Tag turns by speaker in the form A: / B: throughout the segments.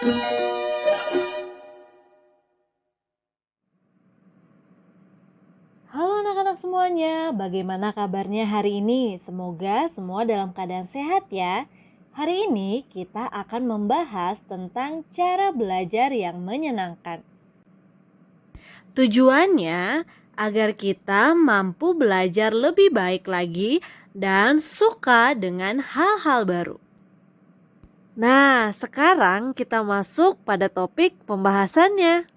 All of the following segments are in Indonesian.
A: Halo anak-anak semuanya, bagaimana kabarnya hari ini? Semoga semua dalam keadaan sehat ya. Hari ini kita akan membahas tentang cara belajar yang menyenangkan.
B: Tujuannya agar kita mampu belajar lebih baik lagi dan suka dengan hal-hal baru. Nah, sekarang kita masuk pada topik pembahasannya.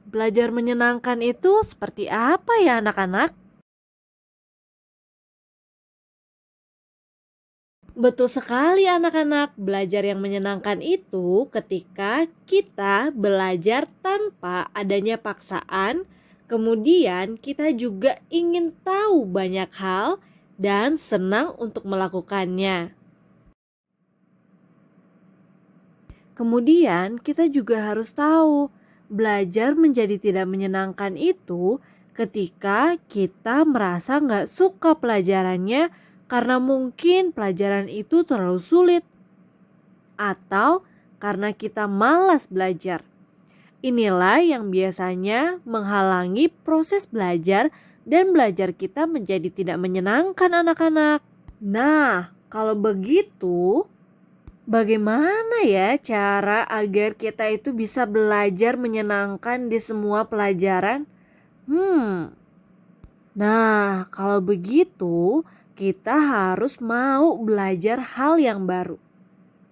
B: Belajar menyenangkan itu seperti apa ya anak-anak? Betul sekali anak-anak, belajar yang menyenangkan itu ketika kita belajar tanpa adanya paksaan, kemudian kita juga ingin tahu banyak hal dan senang untuk melakukannya. Kemudian kita juga harus tahu, belajar menjadi tidak menyenangkan itu ketika kita merasa nggak suka pelajarannya karena mungkin pelajaran itu terlalu sulit atau karena kita malas belajar. Inilah yang biasanya menghalangi proses belajar dan belajar kita menjadi tidak menyenangkan anak-anak. Nah, kalau begitu, bagaimana ya cara agar kita itu bisa belajar menyenangkan di semua pelajaran? Nah, kalau begitu, kita harus mau belajar hal yang baru.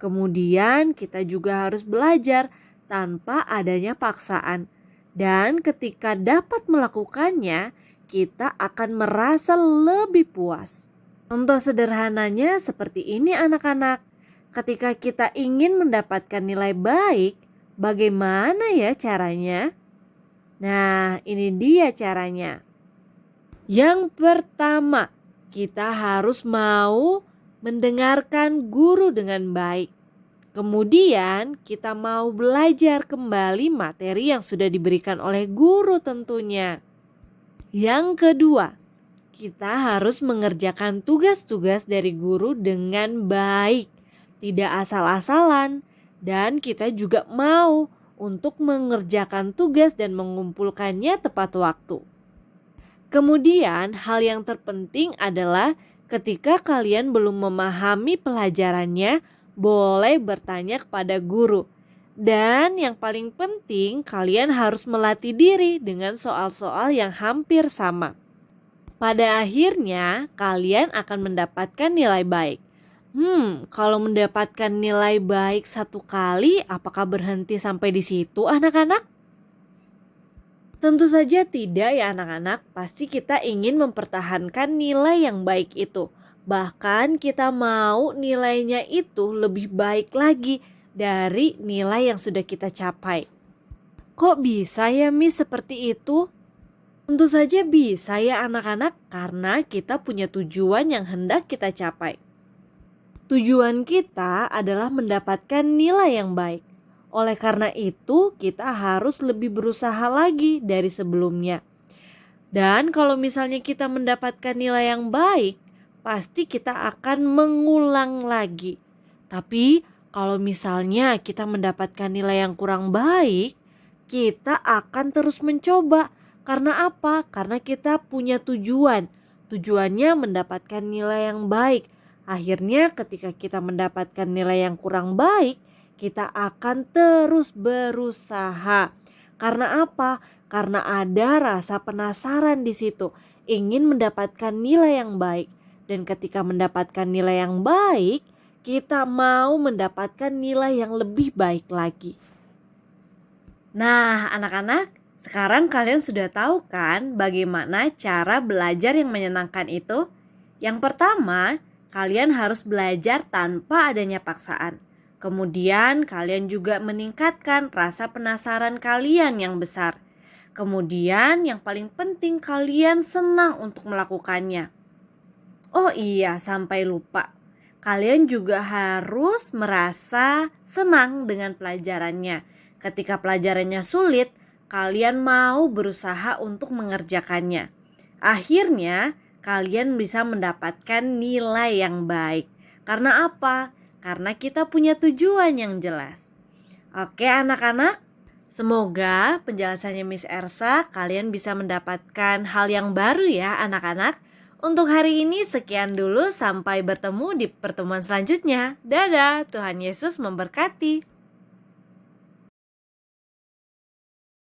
B: Kemudian kita juga harus belajar tanpa adanya paksaan. Dan ketika dapat melakukannya, kita akan merasa lebih puas. Contoh sederhananya seperti ini anak-anak. Ketika kita ingin mendapatkan nilai baik, bagaimana ya caranya? Nah, ini dia caranya. Yang pertama, kita harus mau mendengarkan guru dengan baik. Kemudian kita mau belajar kembali materi yang sudah diberikan oleh guru tentunya. Yang kedua, kita harus mengerjakan tugas-tugas dari guru dengan baik, tidak asal-asalan, dan kita juga mau untuk mengerjakan tugas dan mengumpulkannya tepat waktu. Kemudian hal yang terpenting adalah ketika kalian belum memahami pelajarannya, boleh bertanya kepada guru. Dan yang paling penting, kalian harus melatih diri dengan soal-soal yang hampir sama. Pada akhirnya, kalian akan mendapatkan nilai baik. Kalau mendapatkan nilai baik satu kali, apakah berhenti sampai di situ anak-anak? Tentu saja tidak ya anak-anak, pasti kita ingin mempertahankan nilai yang baik itu. Bahkan kita mau nilainya itu lebih baik lagi dari nilai yang sudah kita capai. Kok bisa ya Miss seperti itu? Tentu saja bisa ya anak-anak, karena kita punya tujuan yang hendak kita capai. Tujuan kita adalah mendapatkan nilai yang baik. Oleh karena itu, kita harus lebih berusaha lagi dari sebelumnya. Dan kalau misalnya kita mendapatkan nilai yang baik, pasti kita akan mengulang lagi. Tapi kalau misalnya kita mendapatkan nilai yang kurang baik, kita akan terus mencoba. Karena apa? Karena kita punya tujuan. Tujuannya mendapatkan nilai yang baik. Akhirnya ketika kita mendapatkan nilai yang kurang baik, kita akan terus berusaha. Karena apa? Karena ada rasa penasaran di situ, ingin mendapatkan nilai yang baik. Dan ketika mendapatkan nilai yang baik, kita mau mendapatkan nilai yang lebih baik lagi. Nah, anak-anak, sekarang kalian sudah tahu kan bagaimana cara belajar yang menyenangkan itu? Yang pertama, kalian harus belajar tanpa adanya paksaan. Kemudian kalian juga meningkatkan rasa penasaran kalian yang besar. Kemudian yang paling penting kalian senang untuk melakukannya. Oh iya, sampai lupa. Kalian juga harus merasa senang dengan pelajarannya. Ketika pelajarannya sulit, kalian mau berusaha untuk mengerjakannya. Akhirnya, kalian bisa mendapatkan nilai yang baik. Karena apa? Karena kita punya tujuan yang jelas. Oke anak-anak, semoga penjelasannya Miss Ersa kalian bisa mendapatkan hal yang baru ya anak-anak. Untuk hari ini sekian dulu, sampai bertemu di pertemuan selanjutnya. Dadah, Tuhan Yesus memberkati.